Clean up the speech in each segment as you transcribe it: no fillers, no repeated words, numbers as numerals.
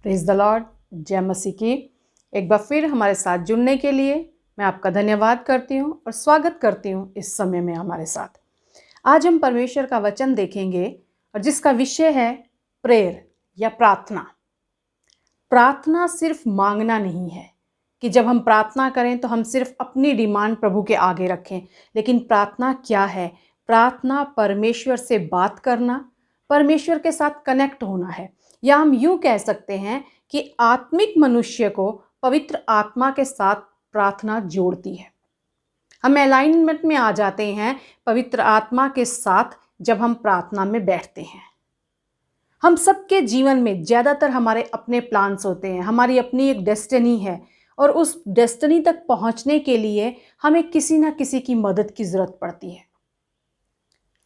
Praise the Lord. जय मसीह की। एक बार फिर हमारे साथ जुड़ने के लिए मैं आपका धन्यवाद करती हूँ और स्वागत करती हूँ इस समय में हमारे साथ। आज हम परमेश्वर का वचन देखेंगे और जिसका विषय है प्रेयर या प्रार्थना। प्रार्थना सिर्फ मांगना नहीं है कि जब हम प्रार्थना करें तो हम सिर्फ अपनी डिमांड प्रभु के आगे रखें, लेकिन प्रार्थना क्या है? प्रार्थना परमेश्वर से बात करना, परमेश्वर के साथ कनेक्ट होना है। या हम यूं कह सकते हैं कि आत्मिक मनुष्य को पवित्र आत्मा के साथ प्रार्थना जोड़ती है। हम अलाइनमेंट में आ जाते हैं पवित्र आत्मा के साथ जब हम प्रार्थना में बैठते हैं। हम सबके जीवन में ज़्यादातर हमारे अपने प्लान्स होते हैं, हमारी अपनी एक डेस्टिनी है और उस डेस्टिनी तक पहुंचने के लिए हमें किसी ना किसी की मदद की ज़रूरत पड़ती है।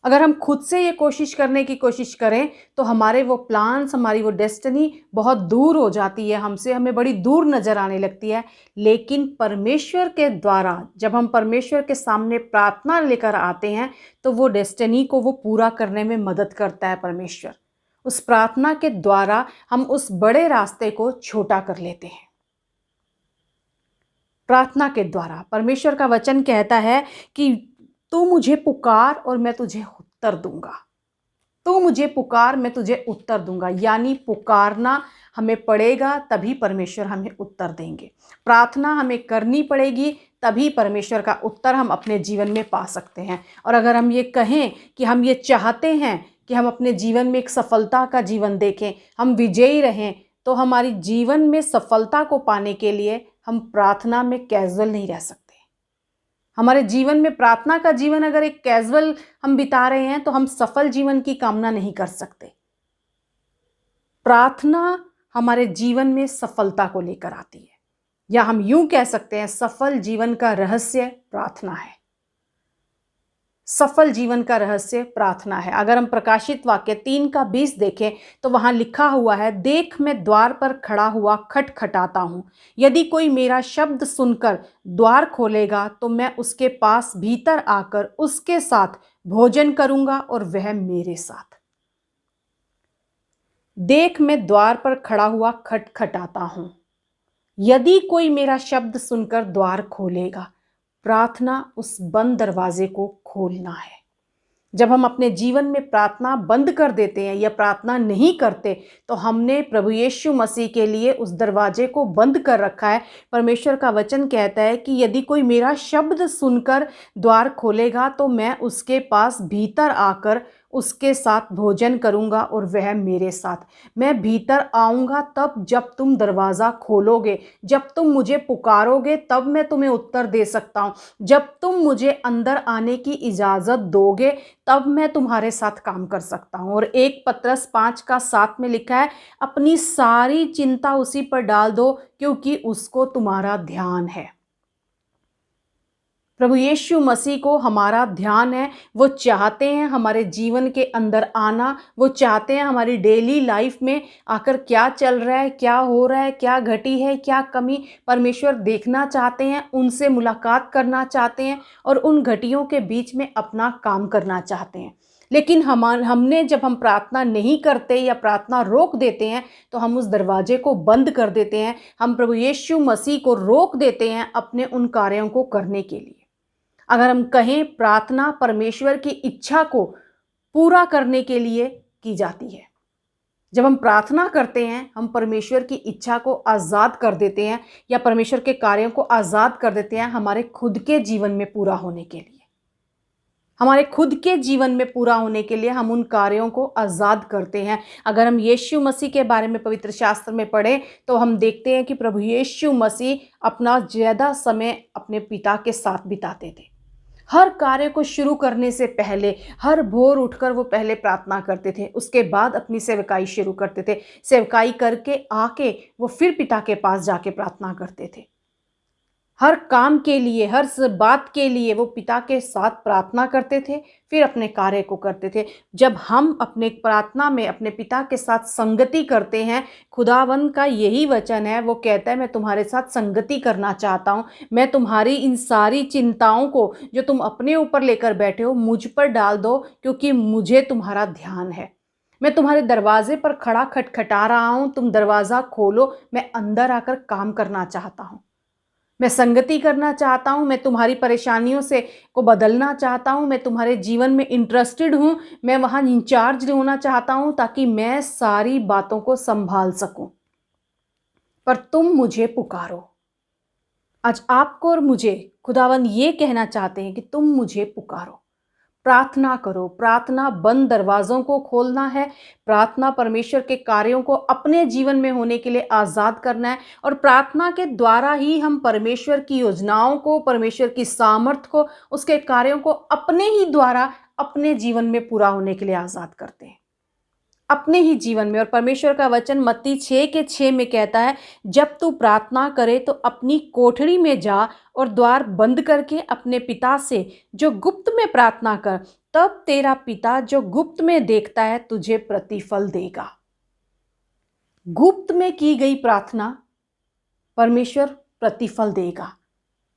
अगर हम खुद से ये कोशिश करने की कोशिश करें तो हमारे वो प्लान्स, हमारी वो डेस्टिनी बहुत दूर हो जाती है हमसे, हमें बड़ी दूर नज़र आने लगती है। लेकिन परमेश्वर के द्वारा जब हम परमेश्वर के सामने प्रार्थना लेकर आते हैं तो वो डेस्टिनी को वो पूरा करने में मदद करता है परमेश्वर। उस प्रार्थना के द्वारा हम उस बड़े रास्ते को छोटा कर लेते हैं। प्रार्थना के द्वारा परमेश्वर का वचन कहता है कि तू मुझे पुकार और मैं तुझे उत्तर दूंगा। तू मुझे पुकार, मैं तुझे उत्तर दूंगा। यानी पुकारना हमें पड़ेगा तभी परमेश्वर हमें उत्तर देंगे। प्रार्थना हमें करनी पड़ेगी तभी परमेश्वर का उत्तर हम अपने जीवन में पा सकते हैं। और अगर हम ये कहें कि हम ये चाहते हैं कि हम अपने जीवन में एक सफलता का जीवन देखें, हम विजयी रहें, तो हमारी जीवन में सफलता को पाने के लिए हम प्रार्थना में कैजुअल नहीं रह सकते। हमारे जीवन में प्रार्थना का जीवन अगर एक कैजुअल हम बिता रहे हैं तो हम सफल जीवन की कामना नहीं कर सकते। प्रार्थना हमारे जीवन में सफलता को लेकर आती है, या हम यूं कह सकते हैं सफल जीवन का रहस्य प्रार्थना है। सफल जीवन का रहस्य प्रार्थना है। अगर हम प्रकाशित वाक्य 3:20 देखें तो वहां लिखा हुआ है, देख मैं द्वार पर खड़ा हुआ खटखटाता हूं, यदि कोई मेरा शब्द सुनकर द्वार खोलेगा तो मैं उसके पास भीतर आकर उसके साथ भोजन करूंगा और वह मेरे साथ। देख मैं द्वार पर खड़ा हुआ खटखटाता हूं, यदि कोई मेरा शब्द सुनकर द्वार खोलेगा। प्रार्थना उस बंद दरवाजे को खोलना है। जब हम अपने जीवन में प्रार्थना बंद कर देते हैं या प्रार्थना नहीं करते तो हमने प्रभु यीशु मसीह के लिए उस दरवाजे को बंद कर रखा है। परमेश्वर का वचन कहता है कि यदि कोई मेरा शब्द सुनकर द्वार खोलेगा तो मैं उसके पास भीतर आकर उसके साथ भोजन करूंगा और वह मेरे साथ। मैं भीतर आऊंगा तब जब तुम दरवाज़ा खोलोगे, जब तुम मुझे पुकारोगे तब मैं तुम्हें उत्तर दे सकता हूँ। जब तुम मुझे अंदर आने की इजाज़त दोगे तब मैं तुम्हारे साथ काम कर सकता हूँ। और 1 पतरस 5:7 में लिखा है, अपनी सारी चिंता उसी पर डाल दो क्योंकि उसको तुम्हारा ध्यान है। प्रभु यीशु मसीह को हमारा ध्यान है। वो चाहते हैं हमारे जीवन के अंदर आना, वो चाहते हैं हमारी डेली लाइफ में आकर क्या चल रहा है, क्या हो रहा है, क्या घटी है, क्या कमी परमेश्वर देखना चाहते हैं, उनसे मुलाकात करना चाहते हैं और उन घटियों के बीच में अपना काम करना चाहते हैं। लेकिन हमने जब हम प्रार्थना नहीं करते या प्रार्थना रोक देते हैं तो हम उस दरवाजे को बंद कर देते हैं। हम प्रभु यीशु मसीह को रोक देते हैं अपने उन कार्यों को करने के लिए। अगर हम कहें प्रार्थना परमेश्वर की इच्छा को पूरा करने के लिए की जाती है। जब हम प्रार्थना करते हैं हम परमेश्वर की इच्छा को आज़ाद कर देते हैं या परमेश्वर के कार्यों को आज़ाद कर देते हैं हमारे खुद के जीवन में पूरा होने के लिए। हमारे खुद के जीवन में पूरा होने के लिए हम उन कार्यों को आज़ाद करते हैं। अगर हम यीशु मसीह के बारे में पवित्र शास्त्र में पढ़ें तो हम देखते हैं कि प्रभु यीशु मसीह अपना ज़्यादा समय अपने पिता के साथ बिताते थे। हर कार्य को शुरू करने से पहले हर भोर उठकर वो पहले प्रार्थना करते थे, उसके बाद अपनी सेवकाई शुरू करते थे। सेवकाई करके आके वो फिर पिता के पास जाके प्रार्थना करते थे। हर काम के लिए, हर बात के लिए वो पिता के साथ प्रार्थना करते थे, फिर अपने कार्य को करते थे। जब हम अपने प्रार्थना में अपने पिता के साथ संगति करते हैं, खुदावंद का यही वचन है, वो कहता है मैं तुम्हारे साथ संगति करना चाहता हूँ। मैं तुम्हारी इन सारी चिंताओं को जो तुम अपने ऊपर लेकर बैठे हो मुझ पर डाल दो क्योंकि मुझे तुम्हारा ध्यान है। मैं तुम्हारे दरवाजे पर खड़ा खटखटा रहा हूँ, तुम दरवाज़ा खोलो, मैं अंदर आकर काम करना चाहता हूँ। मैं संगति करना चाहता हूँ, मैं तुम्हारी परेशानियों से को बदलना चाहता हूँ, मैं तुम्हारे जीवन में इंटरेस्टेड हूँ, मैं वहाँ इंचार्ज होना चाहता हूँ ताकि मैं सारी बातों को संभाल सकूँ। पर तुम मुझे पुकारो। आज आपको और मुझे खुदावंद ये कहना चाहते हैं कि तुम मुझे पुकारो, प्रार्थना करो। प्रार्थना बंद दरवाज़ों को खोलना है, प्रार्थना परमेश्वर के कार्यों को अपने जीवन में होने के लिए आज़ाद करना है, और प्रार्थना के द्वारा ही हम परमेश्वर की योजनाओं को, परमेश्वर की सामर्थ को, उसके कार्यों को अपने ही द्वारा अपने जीवन में पूरा होने के लिए आज़ाद करते हैं, अपने ही जीवन में। और परमेश्वर का वचन मत्ती 6:6 में कहता है, जब तू प्रार्थना करे तो अपनी कोठरी में जा और द्वार बंद करके अपने पिता से जो गुप्त में प्रार्थना कर, तब तेरा पिता जो गुप्त में देखता है तुझे प्रतिफल देगा। गुप्त में की गई प्रार्थना परमेश्वर प्रतिफल देगा।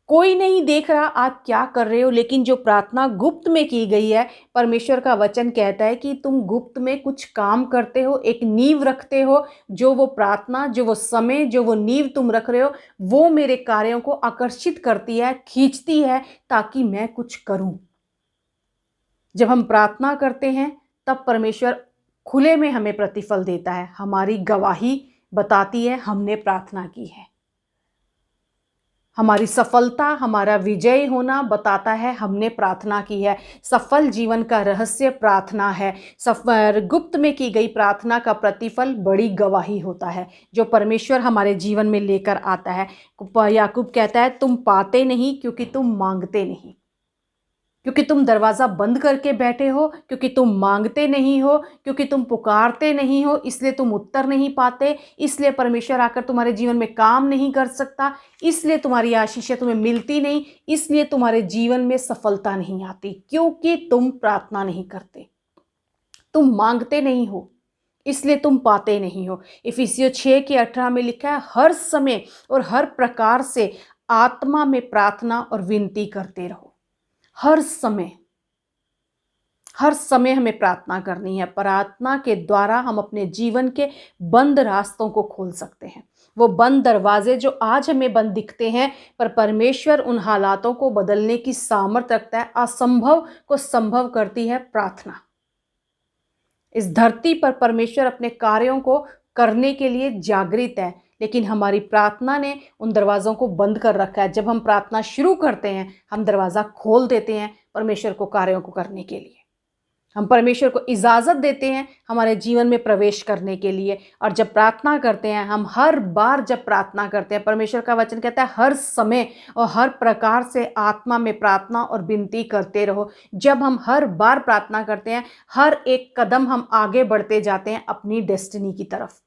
कोई नहीं देख रहा आप क्या कर रहे हो, लेकिन जो प्रार्थना गुप्त में की गई है, परमेश्वर का वचन कहता है कि तुम गुप्त में कुछ काम करते हो, एक नींव रखते हो। जो वो प्रार्थना, जो वो समय, जो वो नींव तुम रख रहे हो, वो मेरे कार्यों को आकर्षित करती है, खींचती है ताकि मैं कुछ करूं। जब हम प्रार्थना करते हैं तब परमेश्वर खुले में हमें प्रतिफल देता है। हमारी गवाही बताती है हमने प्रार्थना की है। हमारी सफलता, हमारा विजय होना बताता है हमने प्रार्थना की है। सफल जीवन का रहस्य प्रार्थना है। गुप्त में की गई प्रार्थना का प्रतिफल बड़ी गवाही होता है जो परमेश्वर हमारे जीवन में लेकर आता है। याकूब कहता है, तुम पाते नहीं क्योंकि तुम मांगते नहीं, क्योंकि तुम दरवाज़ा बंद करके बैठे हो, क्योंकि तुम मांगते नहीं हो, क्योंकि तुम पुकारते नहीं हो, इसलिए तुम उत्तर नहीं पाते, इसलिए परमेश्वर आकर तुम्हारे जीवन में काम नहीं कर सकता, इसलिए तुम्हारी आशीषें तुम्हें मिलती नहीं, इसलिए तुम्हारे जीवन में सफलता नहीं आती, क्योंकि तुम प्रार्थना नहीं करते, तुम मांगते नहीं हो, इसलिए तुम पाते नहीं हो। इफिसियों 6:18 में लिखा है, हर समय और हर प्रकार से आत्मा में प्रार्थना और विनती करते रहो। हर समय हमें प्रार्थना करनी है। प्रार्थना के द्वारा हम अपने जीवन के बंद रास्तों को खोल सकते हैं। वो बंद दरवाजे जो आज हमें बंद दिखते हैं, पर परमेश्वर उन हालातों को बदलने की सामर्थ रखता है। असंभव को संभव करती है प्रार्थना। इस धरती पर परमेश्वर अपने कार्यों को करने के लिए जागृत है, लेकिन हमारी प्रार्थना ने उन दरवाज़ों को बंद कर रखा है। जब हम प्रार्थना शुरू करते हैं, हम दरवाज़ा खोल देते हैं परमेश्वर को कार्यों को करने के लिए। हम परमेश्वर को इजाज़त देते हैं हमारे जीवन में प्रवेश करने के लिए। और जब प्रार्थना करते हैं, हम हर बार जब प्रार्थना करते हैं, परमेश्वर का वचन कहता है हर समय और हर प्रकार से आत्मा में प्रार्थना और विनती करते रहो। जब हम हर बार प्रार्थना करते हैं, हर एक कदम हम आगे बढ़ते जाते हैं अपनी डेस्टिनी की तरफ।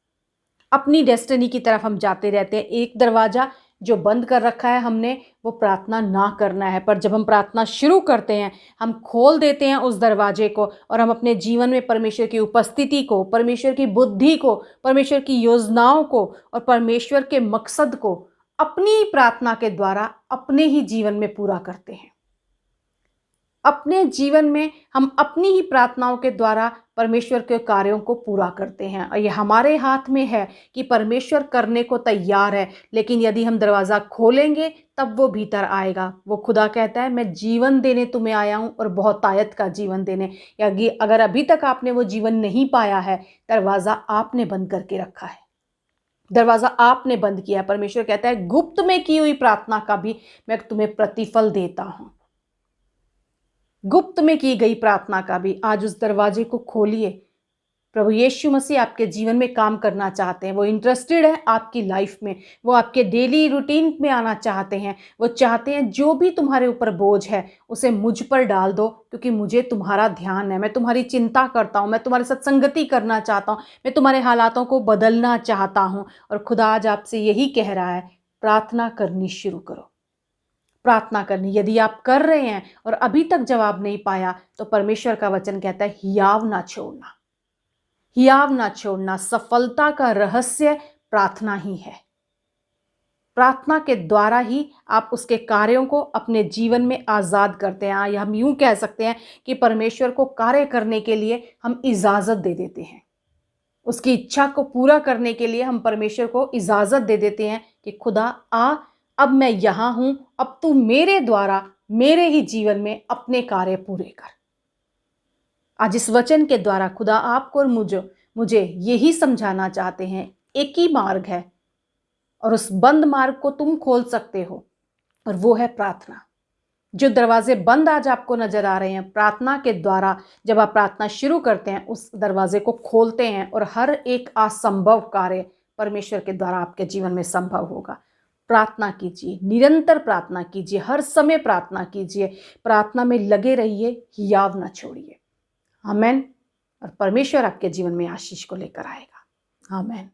अपनी डेस्टिनी की तरफ हम जाते रहते हैं। एक दरवाज़ा जो बंद कर रखा है हमने, वो प्रार्थना ना करना है। पर जब हम प्रार्थना शुरू करते हैं, हम खोल देते हैं उस दरवाजे को, और हम अपने जीवन में परमेश्वर की उपस्थिति को, परमेश्वर की बुद्धि को, परमेश्वर की योजनाओं को और परमेश्वर के मकसद को अपनी प्रार्थना के द्वारा अपने ही जीवन में पूरा करते हैं। अपने जीवन में हम अपनी ही प्रार्थनाओं के द्वारा परमेश्वर के कार्यों को पूरा करते हैं। और ये हमारे हाथ में है कि परमेश्वर करने को तैयार है, लेकिन यदि हम दरवाज़ा खोलेंगे तब वो भीतर आएगा। वो खुदा कहता है, मैं जीवन देने तुम्हें आया हूँ और बहुतायत का जीवन देने। या अगर अभी तक आपने वो जीवन नहीं पाया है, दरवाज़ा आपने बंद करके रखा है, दरवाज़ा आपने बंद किया है। परमेश्वर कहता है, गुप्त में की हुई प्रार्थना का भी मैं तुम्हें प्रतिफल देता हूँ। गुप्त में की गई प्रार्थना का भी आज उस दरवाजे को खोलिए। प्रभु यीशु मसीह आपके जीवन में काम करना चाहते हैं। वो इंटरेस्टेड है आपकी लाइफ में, वो आपके डेली रूटीन में आना चाहते हैं। वो चाहते हैं जो भी तुम्हारे ऊपर बोझ है उसे मुझ पर डाल दो, क्योंकि मुझे तुम्हारा ध्यान है। मैं तुम्हारी चिंता करता हूँ, मैं तुम्हारे साथ संगति करना चाहता हूँ, मैं तुम्हारे हालातों को बदलना चाहता हूँ। और खुदा आज आपसे यही कह रहा है, प्रार्थना करनी शुरू करो। प्रार्थना करनी यदि आप कर रहे हैं और अभी तक जवाब नहीं पाया, तो परमेश्वर का वचन कहता है, हियाव ना छोड़ना, हियाव ना छोड़ना। सफलता का रहस्य प्रार्थना ही है। प्रार्थना के द्वारा ही आप उसके कार्यों को अपने जीवन में आज़ाद करते हैं। या हम यूं कह सकते हैं कि परमेश्वर को कार्य करने के लिए हम इजाज़त दे देते हैं। उसकी इच्छा को पूरा करने के लिए हम परमेश्वर को इजाज़त दे देते हैं कि खुदा आ, अब मैं यहाँ हूँ, अब तू मेरे द्वारा मेरे ही जीवन में अपने कार्य पूरे कर। आज इस वचन के द्वारा खुदा आपको और मुझे यही समझाना चाहते हैं, एक ही मार्ग है और उस बंद मार्ग को तुम खोल सकते हो, और वो है प्रार्थना। जो दरवाजे बंद आज आपको नजर आ रहे हैं, प्रार्थना के द्वारा जब आप प्रार्थना शुरू करते हैं उस दरवाजे को खोलते हैं और हर एक असंभव कार्य परमेश्वर के द्वारा आपके जीवन में संभव होगा। प्रार्थना कीजिए, निरंतर प्रार्थना कीजिए, हर समय प्रार्थना कीजिए, प्रार्थना में लगे रहिए, हियाव न छोड़िए। आमेन। और परमेश्वर आपके जीवन में आशीष को लेकर आएगा। आमेन।